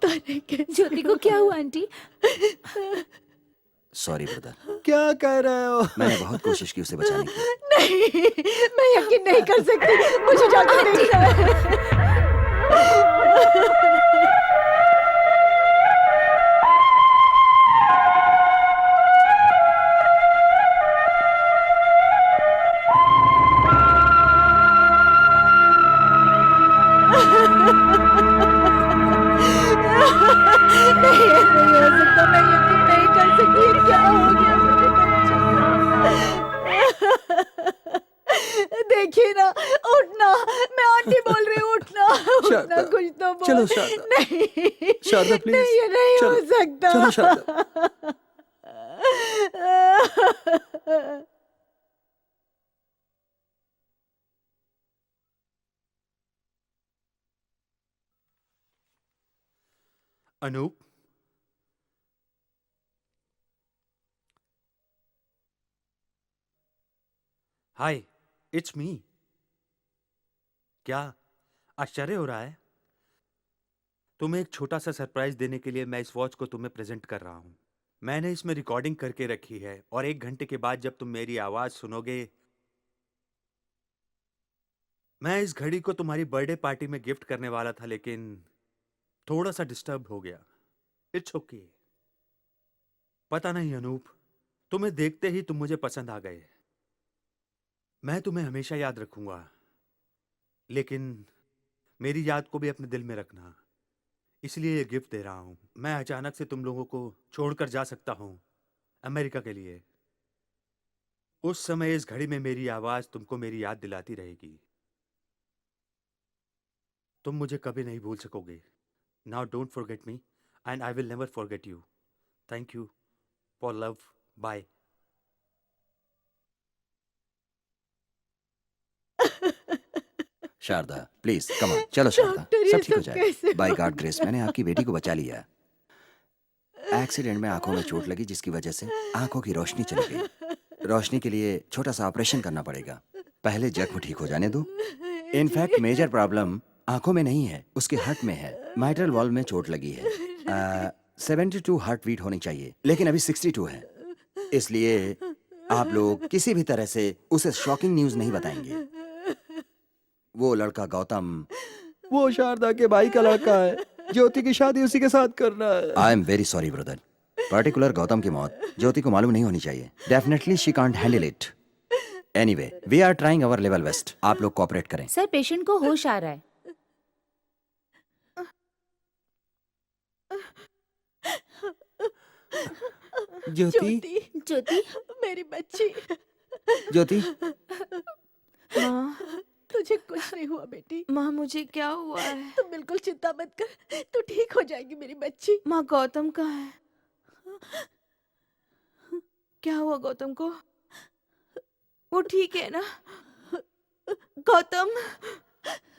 पता नहीं कैसे ज्योति को क्या हुआ आंटी? सॉरी ब्रदर, क्या कह रहे हो? मैंने बहुत कोशिश की उसे बचाने की। नहीं, मैं यकीन नहीं कर सकती, मुझे जाकर देखना है। नहीं, ये नहीं हो सकता, मैं यकीन नहीं कर सकती, ये क्या हो गया मेरे बच्चे? देखिए ना, उठना, मैं आंटी बोल रही हूँ, उठना, उठना, शारदा, कुछ तो बोल। चलो शारदा। नहीं, शारदा, प्लीज। नहीं, ये नहीं हो चलो, सकता। चलो शारदा। अनूप, हाय, इट्स मी। क्या आश्चर्य हो रहा है? तुम्हें एक छोटा सा सरप्राइज देने के लिए मैं इस वॉच को तुम्हें प्रेजेंट कर रहा हूं। मैंने इसमें रिकॉर्डिंग करके रखी है और 1 घंटे के बाद जब तुम मेरी आवाज सुनोगे, मैं इस घड़ी को तुम्हारी बर्थडे पार्टी में गिफ्ट करने वाला था, लेकिन थोड़ा सा डिस्टर्ब हो गया। It's okay. पता नहीं अनूप, तुम्हें देखते ही तुम मुझे पसंद आ गए। मैं तुम्हें हमेशा याद रखूंगा, लेकिन मेरी याद को भी अपने दिल में रखना। इसलिए ये गिफ्ट दे रहा हूं। मैं अचानक से तुम लोगों को छोड़कर जा सकता हूं अमेरिका के लिए। उस समय इस घड़ी में मेरी आवाज तुमको मेरी याद दिलाती रहेगी। तुम मुझे कभी नहीं भूल सकोगे। Now don't forget me and I will never forget you. Thank you for love. Bye. Sharda please come on, चलो शारदा, डॉक्टर, ये सब ठीक हो सब कैसे जाएगा। बाय हो गॉड ग्रेस, मैंने आपकी बेटी को बचा लिया। एक्सीडेंट में आंखों में चोट लगी, जिसकी वजह से आंखों की रोशनी चली गई। रोशनी के लिए छोटा सा ऑपरेशन करना पड़ेगा। पहले जख्म ठीक हो जाने दो। इनफैक्ट मेजर प्रॉब्लम आंखों में नहीं है, उसके हार्ट में है। माइट्रल वॉल्व में चोट लगी है। 72 हार्ट बीट होनी चाहिए, लेकिन अभी 62 है। इसलिए आप लोग किसी भी तरह से उसे शॉकिंग न्यूज नहीं बताएंगे। वो लड़का गौतम, वो शारदा के भाई का लड़का है। ज्योति की शादी उसी के साथ करना है। I am very sorry brother. Particular Gautam की मौत ज्योति को मालूम नहीं होनी चाहिए। Definitely she can't handle it. Anyway, we are trying our level best. आप लोग कोऑपरेट करें। सर, पेशेंट को होश आ रहा है। ज्योति, ज्योति, मेरी बच्ची, ज्योति, माँ, तुझे कुछ नहीं हुआ बेटी। माँ मुझे क्या हुआ है? तुम बिल्कुल चिंता मत कर, तू ठीक हो जाएगी मेरी बच्ची। माँ गौतम कहाँ है? क्या हुआ गौतम को? वो ठीक है ना? गौतम,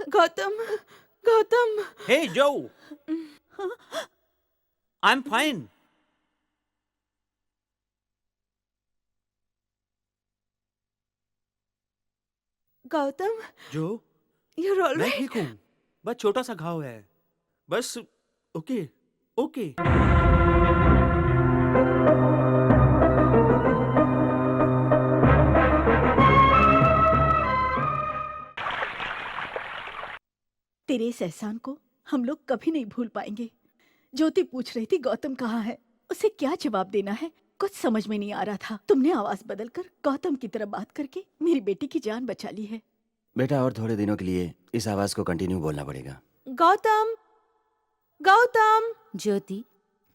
गौतम, गौतम। हे जो, आई एम फाइन। गौतम, जो, you're all मैं right? ठीक हूँ। बस छोटा सा घाव है, बस। Okay okay. तेरे इस एहसान को हम लोग कभी नहीं भूल पाएंगे। ज्योति पूछ रही थी गौतम कहाँ है, उसे क्या जवाब देना है कुछ समझ में नहीं आ रहा था। तुमने आवाज बदलकर गौतम की तरह बात करके मेरी बेटी की जान बचा ली है। बेटा, और थोड़े दिनों के लिए इस आवाज को कंटिन्यू बोलना पड़ेगा। गौतम, गौतम। ज्योति,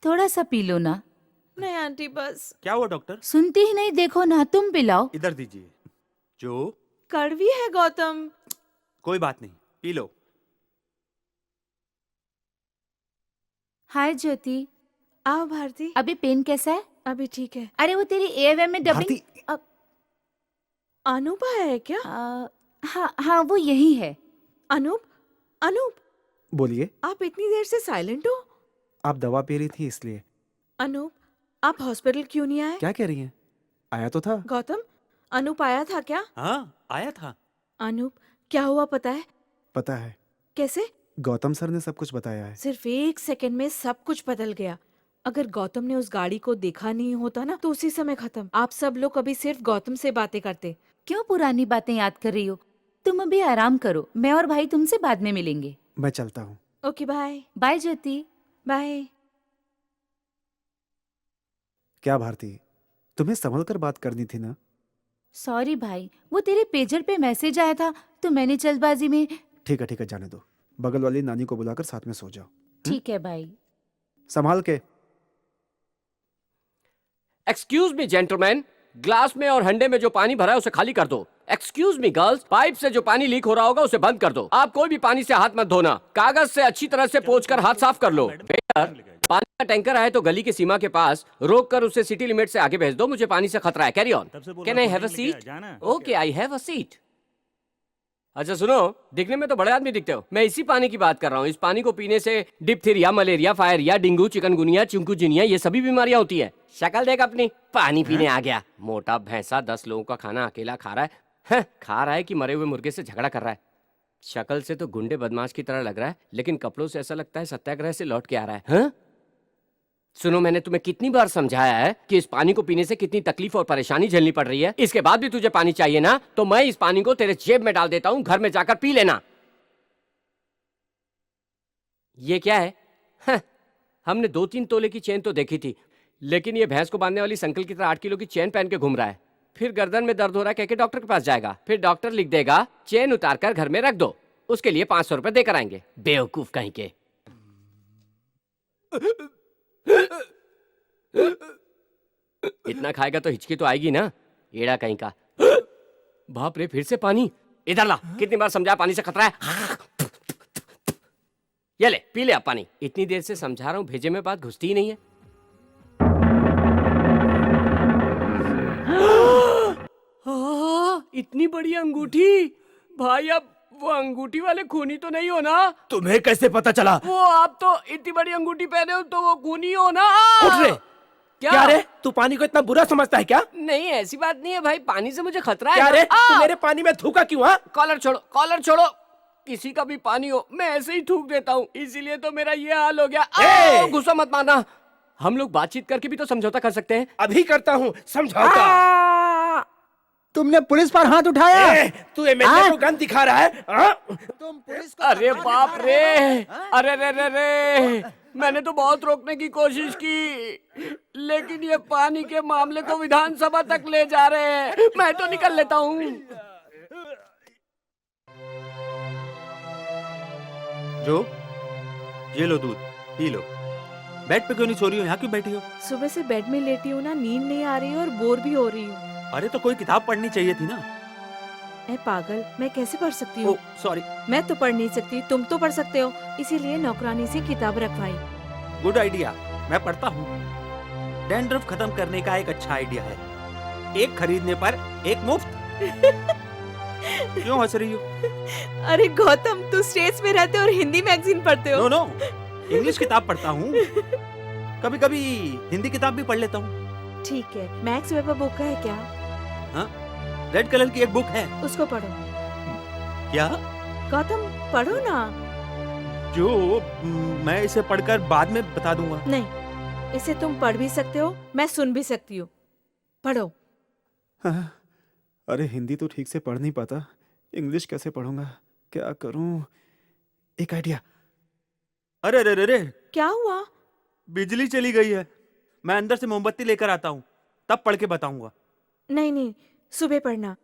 थोड़ा सा पी लो ना। नहीं आंटी, बस। क्या हुआ डॉक्टर? सुनती ही नहीं, देखो ना, तुम पिलाओ। इधर दीजिए। जो, कड़वी है गौतम। कोई बात नहीं, पी लो। हाय ज्योति, आओ भारती। अभी पेन कैसा है? अभी ठीक है। अरे वो तेरी एएफएम में डबिंग। अनूप आया है क्या? हाँ हाँ, वो यही है। अनूप, अनूप, बोलिए। आप इतनी देर से साइलेंट हो? आप दवा पी रही थी इसलिए। अनूप, आप हॉस्पिटल क्यों नहीं आए? क्या कह रही हैं? आया तो था। गौतम, अनूप आया था क्या? हाँ, आया था। अनूप, क्या हुआ पता है? पता है। कैसे? गौतम सर ने सब कुछ बताया है। सिर्फ 1 सेकंड में सब कुछ बदल गया। अगर गौतम ने उस गाड़ी को देखा नहीं होता ना तो उसी समय खत्म। आप सब लोग अभी सिर्फ गौतम से बातें करते। क्यों पुरानी बातें याद कर रही हो? तुम अभी आराम करो, मैं और भाई तुमसे बाद में मिलेंगे। मैं चलता हूँ। Okay bye. Bye Jyoti. Bye. क्या भारती, तुम्हें संभल कर बात करनी थी ना? सॉरी भाई, वो तेरे पेजर पे मैसेज आया था तो मैंने जल्दबाजी में। ठीक है, जाने दो। बगल वाली नानी को बुलाकर साथ में सो जाओ। ठीक है भाई। संभाल के। एक्सक्यूज मी जेंटलमैन, ग्लास में और हंडे में जो पानी भरा है उसे खाली कर दो। एक्सक्यूज मी गर्ल्स, पाइप से जो पानी लीक हो रहा होगा उसे बंद कर दो। आप कोई भी पानी से हाथ मत धोना, कागज से अच्छी तरह से पोंछकर हाथ साफ कर लो। वेटर, पानी का टैंकर आए तो गली की सीमा के पास रोक कर उसे सिटी लिमिट से आगे भेज दो, मुझे पानी से खतरा है। Carry on. Can I have a seat? Okay, I have a seat. अच्छा सुनो, दिखने में तो बड़े आदमी दिखते हो, मैं इसी पानी की बात कर रहा हूँ। इस पानी को पीने से डिप्थीरिया, मलेरिया, फायरिया, डेंगू, चिकनगुनिया, चिंकुनगुनिया ये सभी बीमारियां होती है। शक्ल देख अपनी, पानी पीने आ गया। मोटा भैंसा 10 लोगों का खाना अकेला खा रहा है। खा रहा है कि मरे हुए मुर्गे से झगड़ा कर रहा है। शक्ल से तो गुंडे बदमाश की तरह लग रहा है, लेकिन कपड़ों से ऐसा लगता है सत्याग्रह से लौट के आ रहा है। हाँ? सुनो, मैंने तुम्हें कितनी बार समझाया है कि इस पानी को पीने से कितनी तकलीफ और परेशानी झेलनी पड़ रही है। इसके बाद भी तुझे पानी चाहिए ना, तो मैं इस पानी को तेरे जेब में डाल देता हूं, घर में जाकर पी लेना। ये क्या है? हमने 2-3 तोले की चेन तो देखी थी, लेकिन ये भैंस को बांधने वाली संकल की तरह 8 किलो की चेन पहन के घूम रहा है। फिर गर्दन में दर्द हो रहा है कहके डॉक्टर के पास जाएगा, फिर डॉक्टर लिख देगा चेन उतार कर घर में रख दो, उसके लिए 500 रुपए देकर आएंगे। बेवकूफ कहीं के। इतना खाएगा तो हिचकी तो आएगी ना, एड़ा कहीं का। बाप रे, फिर से पानी। इधर ला, कितनी बार समझाया पानी से खतरा है। ये ले, पी ले अब पानी। इतनी देर से समझा रहा हूं, भेजे में बात घुसती ही नहीं है। इतनी बड़ी अंगूठी भाई, अब वो अंगूठी वाले खूनी तो नहीं हो ना? तुम्हें कैसे पता चला? वो आप तो इतनी बड़ी अंगूठी पहने हो तो वो खूनी हो ना? उठ रे। क्या रे, तू पानी को इतना बुरा समझता है क्या? नहीं, ऐसी बात नहीं है भाई, पानी से मुझे खतरा है। क्या रे, तू मेरे पानी में थूका क्यों? हाँ, कॉलर छोड़ो, कॉलर छोड़ो। किसी का भी पानी हो मैं ऐसे ही थूक देता हूँ, इसीलिए तो मेरा ये हाल हो गया। गुस्सा मत मारना, हम लोग बातचीत करके भी तो समझौता कर सकते हैं। अभी करता हूँ समझौता। तुमने पुलिस पर हाथ उठाया? तू एमएलए को गन दिखा रहा है? तुम पुलिस को अरे बाप रे, अरे रे रे रे, मैंने तो बहुत रोकने की कोशिश की, लेकिन ये पानी के मामले को विधानसभा तक ले जा रहे हैं। मैं तो निकल लेता हूँ। जो ये लो दूध, पी लो। बेड पे क्यों नहीं सो रही हो? यहाँ क्यों बैठी हो? सुबह से बेड में लेटी हूँ ना, नींद नहीं आ रही है और बोर भी हो रही हूँ। अरे तो कोई किताब पढ़नी चाहिए थी ना। ए पागल, मैं कैसे पढ़ सकती हूँ? सॉरी। मैं तो पढ़ नहीं सकती, तुम तो पढ़ सकते हो, इसीलिए नौकरानी से किताब रखवाई। गुड आइडिया, मैं पढ़ता हूँ। डैंड्रफ खत्म करने का एक अच्छा आइडिया है, एक खरीदने पर एक मुफ्त। क्यों हंस रही हो? अरे गौतम, तू स्टेट्स में रहते हो और हिंदी मैगजीन पढ़ते हो। नो, इंग्लिश किताब पढ़ता हूँ, कभी कभी हिंदी किताब भी पढ़ लेता हूँ। ठीक है, मैक्स वेबर बुक है क्या? हाँ, रेड कलर की एक बुक है। उसको पढ़ो। क्या? गौतम पढ़ो ना। जो मैं इसे पढ़कर बाद में बता दूंगा। नहीं, इसे तुम पढ़ भी सकते हो, मैं सुन भी सकती हूँ। पढ़ो। हाँ, अरे हिंदी तो ठीक से पढ़ नहीं पाता, इंग्लिश कैसे पढ़ूंगा? क्या करूं? एक आइडिया। अरे रे रे रे, क्या हुआ? बिजली चली गई है। मैं अंदर से मोमबत्ती लेकर आता हूँ, तब पढ़ के बताऊंगा। नहीं, सुबह पढ़ना।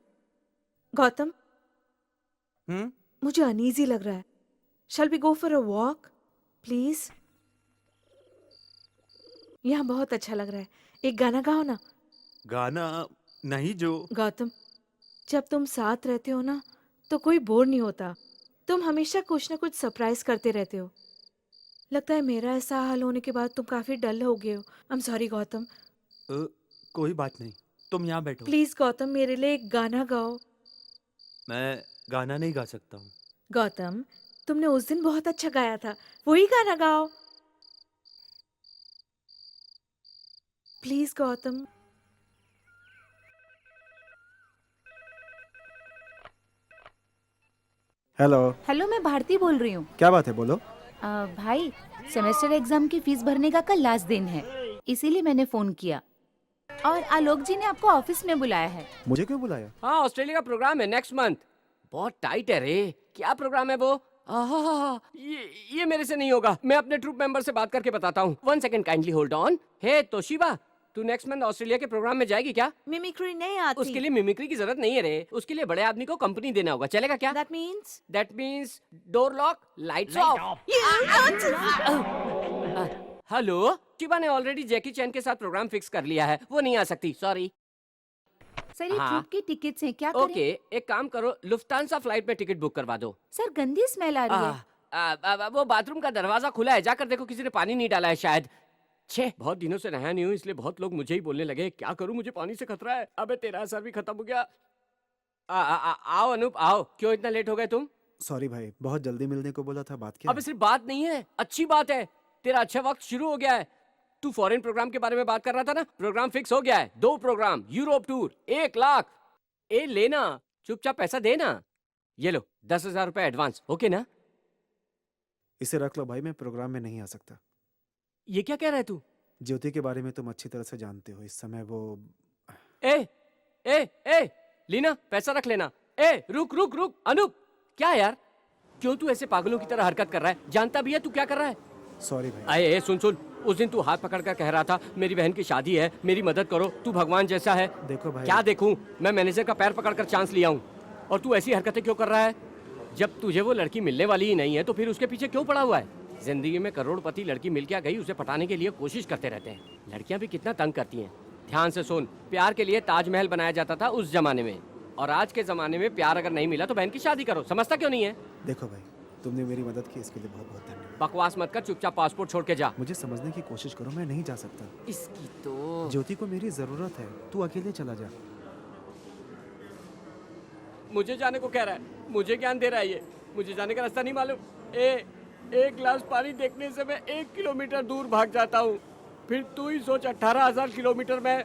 गौतम, मुझे अनईजी लग रहा है। Shall we go for a walk please? यहाँ बहुत अच्छा लग रहा है, एक गाना गाओ ना। गाना नहीं जो। गौतम, जब तुम साथ रहते हो ना तो कोई बोर नहीं होता। तुम हमेशा कुछ ना कुछ सरप्राइज करते रहते हो। लगता है मेरा ऐसा हाल होने के बाद तुम काफी डल हो गए हो। I am sorry Gautam. कोई बात नहीं, तुम यहाँ बैठो। प्लीज गौतम, मेरे लिए एक गाना गाओ। मैं गाना नहीं गा सकता हूँ। गौतम, तुमने उस दिन बहुत अच्छा गाया था, वही गाना गाओ प्लीज गौतम। हेलो। हेलो, मैं भारती बोल रही हूँ। क्या बात है, बोलो। भाई, सेमेस्टर एग्जाम की फीस भरने का कल लास्ट दिन है, इसीलिए मैंने फोन किया। और आलोक जी ने आपको ऑफिस में बुलाया है। मुझे क्यों बुलाया? हाँ, ऑस्ट्रेलिया का प्रोग्राम है नेक्स्ट मंथ। बहुत टाइट है रे। क्या प्रोग्राम है वो? आहा, ये मेरे से नहीं होगा। मैं अपने ट्रूप मेंबर से बात करके बताता हूँ। 1 second, kindly hold on. Hey Toshiba, तू नेक्स्ट मंथ ऑस्ट्रेलिया के प्रोग्राम में जाएगी क्या? मिमिक्री नहीं आती। उसके लिए मिमिक्री की जरूरत नहीं है रे। उसके लिए बड़े आदमी को कंपनी देना होगा। चलेगा क्या? That means door lock, lights off. Hello, Shiva ने ऑलरेडी जैकी चैन के साथ प्रोग्राम फिक्स कर लिया है। वो नहीं आ सकती, सॉरी। सर, ये हाँ। ट्रिप की टिकट्स हैं, क्या करें? ओके, एक काम करो, लुफ्तांसा फ्लाइट में टिकट बुक करवा दो। सर, गंदी स्मेल आ रही है। वो बाथरूम का दरवाजा खुला है, जाकर देखो, किसी ने पानी नहीं डाला है शायद। छे, बहुत दिनों से नहाया नहीं हूँ, इसलिए बहुत लोग मुझे ही बोलने लगे। क्या करूँ, मुझे पानी से खतरा है। अबे तेरा असर भी खत्म हो गया। आओ अनूप, आओ। क्यों इतना लेट हो गए तुम? सॉरी भाई, बहुत जल्दी मिलने को बोला था। बात क्या अबे सिर्फ बात नहीं है, अच्छी बात है। तेरा अच्छा वक्त शुरू हो गया है। तू फॉरेन प्रोग्राम के बारे में बात कर रहा था ना, प्रोग्राम फिक्स हो गया है। 2 प्रोग्राम, यूरोप टूर, 1 लाख। ए लेना, चुपचाप पैसा देना। ये लो 10,000 रुपए एडवांस, ओके ना? इसे रख लो भाई, मैं प्रोग्राम में नहीं आ सकता। ये क्या कह रहा है तू? ज्योति के बारे में तुम अच्छी तरह से जानते हो। इस समय वो ए ए ए लीना, पैसा रख लेना। ए रुक रुक रुक, अनूप, क्या यार, क्यों तू ऐसे पागलों की तरह हरकत कर रहा है? जानता भी है तू क्या कर रहा है? सॉरी भाई। आए सुन सुन, उस दिन तू हाथ पकड़कर कह रहा था मेरी बहन की शादी है, मेरी मदद करो, तू भगवान जैसा है। देखो भाई। क्या देखूं? मैं मैनेजर का पैर पकड़कर चांस लिया हूँ, और तू ऐसी हरकतें क्यों कर रहा है? जब तुझे वो लड़की मिलने वाली ही नहीं है तो फिर उसके पीछे क्यों पड़ा हुआ है? जिंदगी में करोड़पति लड़की मिल क्या गई, उसे पटाने के लिए कोशिश करते रहते हैं। लड़कियां भी कितना तंग करती हैं। ध्यान से सुन, प्यार के लिए ताजमहल बनाया जाता था उस जमाने में, और आज के जमाने में प्यार अगर नहीं मिला तो बहन की शादी करो। समझता क्यों नहीं है? देखो भाई, तुमने मेरी मदद की, इसके लिए बहुत बहुत धन्यवाद। बकवास मत कर, चुपचाप पासपोर्ट छोड़ के जा। मुझे समझने की कोशिश करो, मैं नहीं जा सकता। इसकी तो ज्योति को मेरी जरूरत है, तू अकेले चला जा। मुझे जाने को कह रहा है, मुझे ज्ञान दे रहा है ये। मुझे जाने का रास्ता नहीं मालूम। एक गिलास पानी देखने से मैं 1 किलोमीटर दूर भाग जाता हूँ। फिर तू ही सोच, 18,000 किलोमीटर में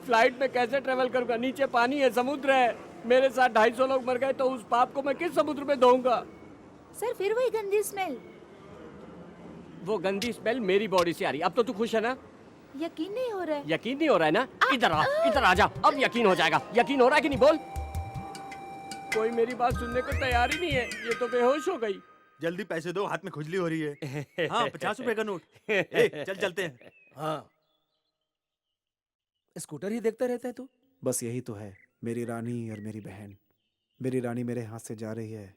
फ्लाइट में कैसे ट्रेवल करूँगा? नीचे पानी है, समुद्र है। मेरे साथ 250 लोग मर गए तो उस पाप को मैं किस समुद्र में धोऊंगा? सर, फिर वही गंदी स्मेल। वो गंदी स्मेल मेरी बॉडी से आ रही। अब तो तू खुश है ना? यकीन नहीं हो रहा है। यकीन नहीं हो रहा है ना? इधर आ जा, अब यकीन हो जाएगा। यकीन हो रहा है कि नहीं? बोल। कोई मेरी बात सुनने को तैयार ही नहीं है, ये तो बेहोश हो गई। जल्दी पैसे दो, हाथ में खुजली हो रही है। हाँ, 50 रुपए का नोट। चल चलते हैं। हाँ, स्कूटर ही देखता रहता है तू। बस यही तो है, मेरी रानी और मेरी बहन। मेरी रानी मेरे हाथ से जा रही है,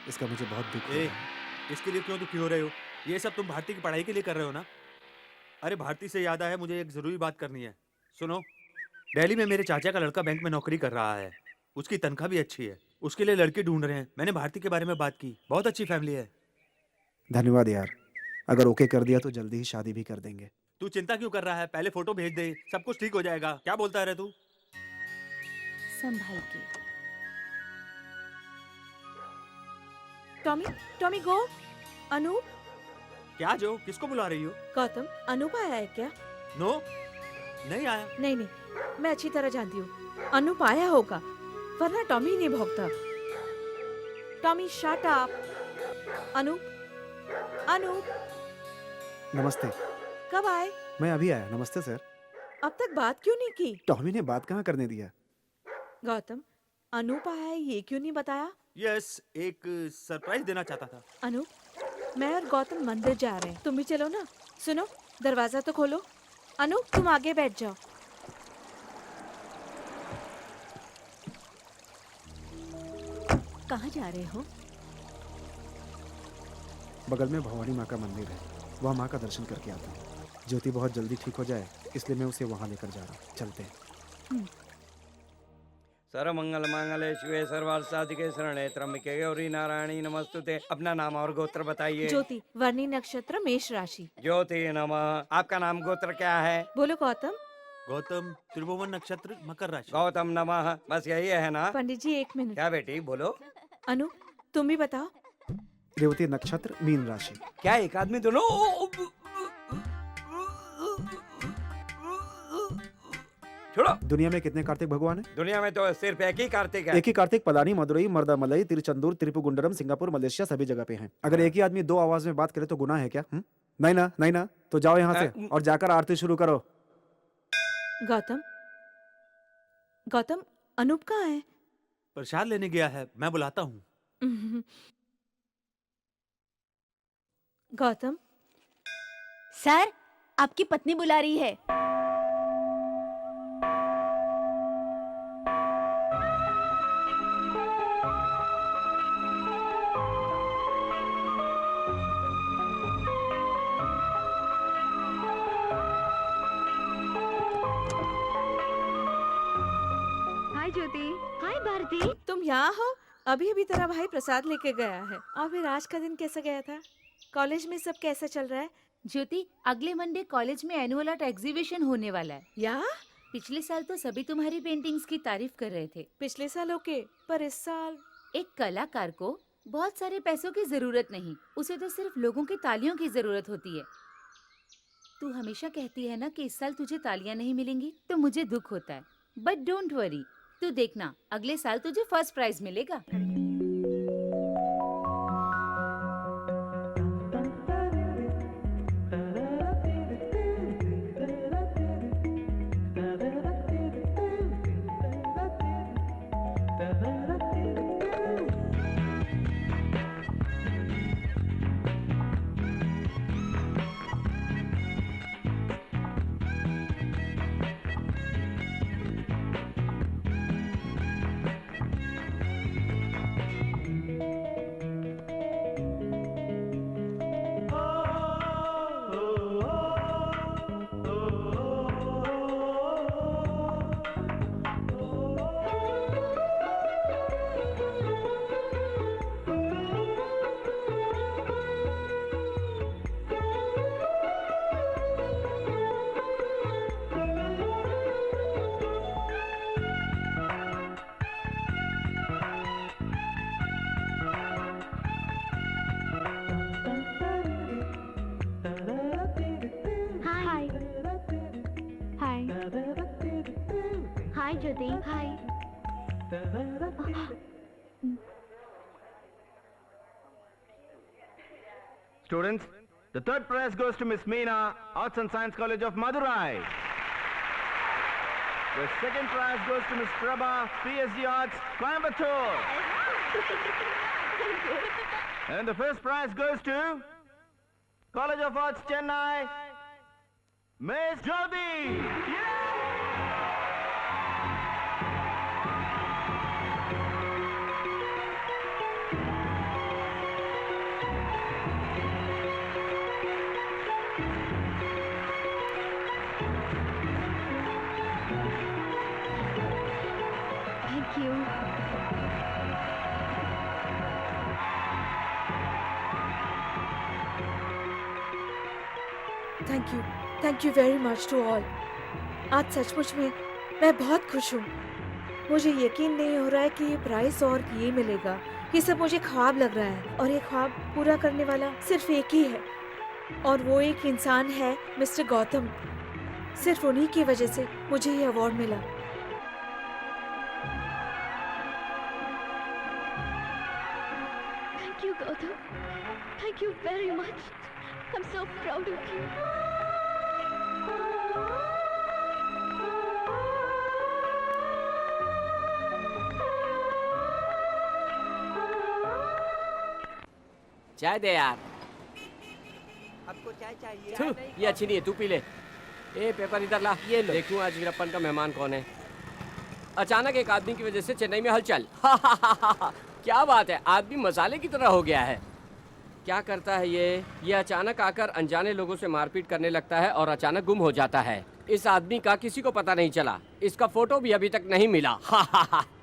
इसका मुझे बहुत दुख हो रहा है। इसके लिए क्यों दुखी हो रहे हो? ये सब तुम भारती की पढ़ाई के लिए कर रहे हो ना? अरे भारती से याद आया, मुझे एक जरूरी बात करनी है। सुनो, दिल्ली में मेरे चाचा का लड़का बैंक में नौकरी कर रहा है। उसकी तनख्वाह भी अच्छी है। उसके लिए लड़के ढूंढ रहे हैं। मैंने भारती के बारे में बात की, बहुत अच्छी फैमिली है। धन्यवाद यार, अगर ओके कर दिया तो जल्दी ही शादी भी कर देंगे। तू चिंता क्यों कर रहा है? पहले फोटो भेज दे, सब कुछ ठीक हो जाएगा। क्या बोलता है तू? संभाल के। टॉमी गो। अनूप। क्या जो, किसको बुला रही हो? गौतम, अनूप आया है क्या? नो, नहीं आया। नहीं, मैं अच्छी तरह जानती हूँ अनूप आया होगा, वरना टॉमी नहीं भौंकता। Tommy shut up. अनूप नमस्ते। कब आए? मैं अभी आया। नमस्ते सर। अब तक बात क्यों नहीं की? टॉमी ने बात कहाँ करने दिया। गौतम, अनूप आया है ये क्यों नहीं बताया? यस, एक सरप्राइज देना चाहता था। अनूप, मैं और गौतम मंदिर जा रहे हैं, तुम भी चलो ना। सुनो, दरवाजा तो खोलो। अनूप, तुम आगे बैठ जाओ। कहाँ जा रहे हो? बगल में भवानी माँ का मंदिर है, वहाँ माँ का दर्शन करके आता हूँ। ज्योति बहुत जल्दी ठीक हो जाए, इसलिए मैं उसे वहाँ लेकर जा रहा हूँ। चलते हैं। सर्वमंगल मांगल्ये शिवे सर्वार्थ साधिके शरणे त्र्यंबके गौरी नारायणी नमस्तुते। अपना नाम और गोत्र बताइए। ज्योति, वर्णी नक्षत्र, मेष राशि। ज्योति नमः। आपका नाम गोत्र क्या है? बोलो गौतम। गौतम, त्रिभुवन नक्षत्र, मकर राशि। गौतम नमः। बस यही है ना? पंडित जी 1 मिनट। क्या बेटी बोलो? अनु, तुम भी बताओ। रेवती नक्षत्र, मीन राशि। क्या एक आदमी दोनों? छोड़ो। दुनिया में कितने कार्तिक भगवान हैं? दुनिया में तो सिर्फ एक ही कार्तिक है। एक ही कार्तिक पलानी, मदुरई, मर्दामलई, तिरुचंदूर, त्रिपुगुंडरम, सिंगापुर, मलेशिया सभी जगह पे हैं। अगर एक ही आदमी दो आवाज में बात करे तो गुनाह है क्या? नहीं ना, नहीं ना। तो जाओ यहाँ से और जाकर आरती शुरू करो। गौतम, गौतम, अनूप कहाँ है? प्रसाद लेने गया है, मैं बुलाता हूँ। गौतम, सर, आपकी पत्नी बुला रही है। हाय ज्योति। हाय भारती। तुम यहाँ हो? अभी अभी तेरा भाई प्रसाद लेके गया है। और फिर आज का दिन कैसा गया था? कॉलेज में सब कैसा चल रहा है? ज्योति, अगले मंडे कॉलेज में एनुअल आर्ट एग्जीबिशन होने वाला है। या पिछले साल तो सभी तुम्हारी पेंटिंग्स की तारीफ कर रहे थे। पिछले साल ओके, पर इस साल एक कलाकार को बहुत सारे पैसों की जरूरत नहीं, उसे तो सिर्फ लोगों की तालियों की जरूरत होती है। तू हमेशा कहती है ना कि इस साल तुझे तालियां नहीं मिलेंगी, तो मुझे दुख होता है। बट डोंट वरी, तू देखना अगले साल तुझे फर्स्ट प्राइज मिलेगा। हाय ज्योति। हाय। Students, the third prize goes to Miss Meena, Arts and Science College of Madurai. The second prize goes to Miss Prabha, PSG Arts, Coimbatore. And the first prize goes to College of Arts, Chennai, Miss Jyoti. Thank you. Thank you very much to all. आज सचमुच में मैं बहुत खुश हूँ। मुझे यकीन नहीं हो रहा है कि ये प्राइस और ये मिलेगा। ये सब मुझे ख्वाब लग रहा है और ये ख्वाब पूरा करने वाला सिर्फ एक ही है, और वो एक इंसान है मिस्टर गौतम। सिर्फ उन्हीं की वजह से मुझे ये अवार्ड मिला। Thank you, Gautam. Thank you very much. I'm so proud of you. चाय दे यार। आपको चाय चाहिए? थू, ये अच्छी नहीं है, तू पी ले। ए पेपर इधर ला, ये लो। देखूं आज वीरप्पन का मेहमान कौन है। अचानक एक आदमी की वजह से चेन्नई में हलचल। क्या बात है, आदमी मसाले की तरह हो गया है। क्या करता है ये अचानक आकर अनजाने लोगों से मारपीट करने लगता है और अचानक गुम हो जाता है। इस आदमी का किसी को पता नहीं चला, इसका फोटो भी अभी तक नहीं मिला।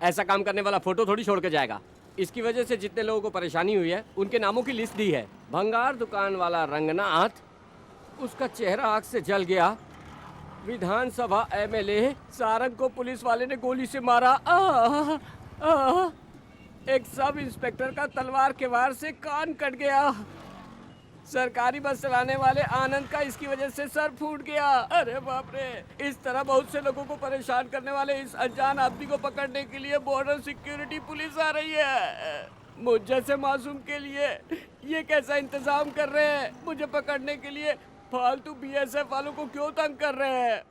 ऐसा काम करने वाला फोटो थोड़ी छोड़ के जाएगा। इसकी वजह से जितने लोगों को परेशानी हुई है उनके नामों की लिस्ट दी है। भंगार दुकान वाला रंगनाथ, उसका चेहरा आग से जल गया। विधानसभा एमएलए सारंग को पुलिस वाले ने गोली से मारा। एक सब इंस्पेक्टर का तलवार के वार से कान कट गया। सरकारी बस चलाने वाले आनंद का इसकी वजह से सर फूट गया। अरे बाप रे, इस तरह बहुत से लोगों को परेशान करने वाले इस अनजान आदमी को पकड़ने के लिए बॉर्डर सिक्योरिटी पुलिस आ रही है। मुझ जैसे मासूम के लिए ये कैसा इंतजाम कर रहे हैं? मुझे पकड़ने के लिए फालतू बीएसएफ वालों को क्यों तंग कर रहे हैं?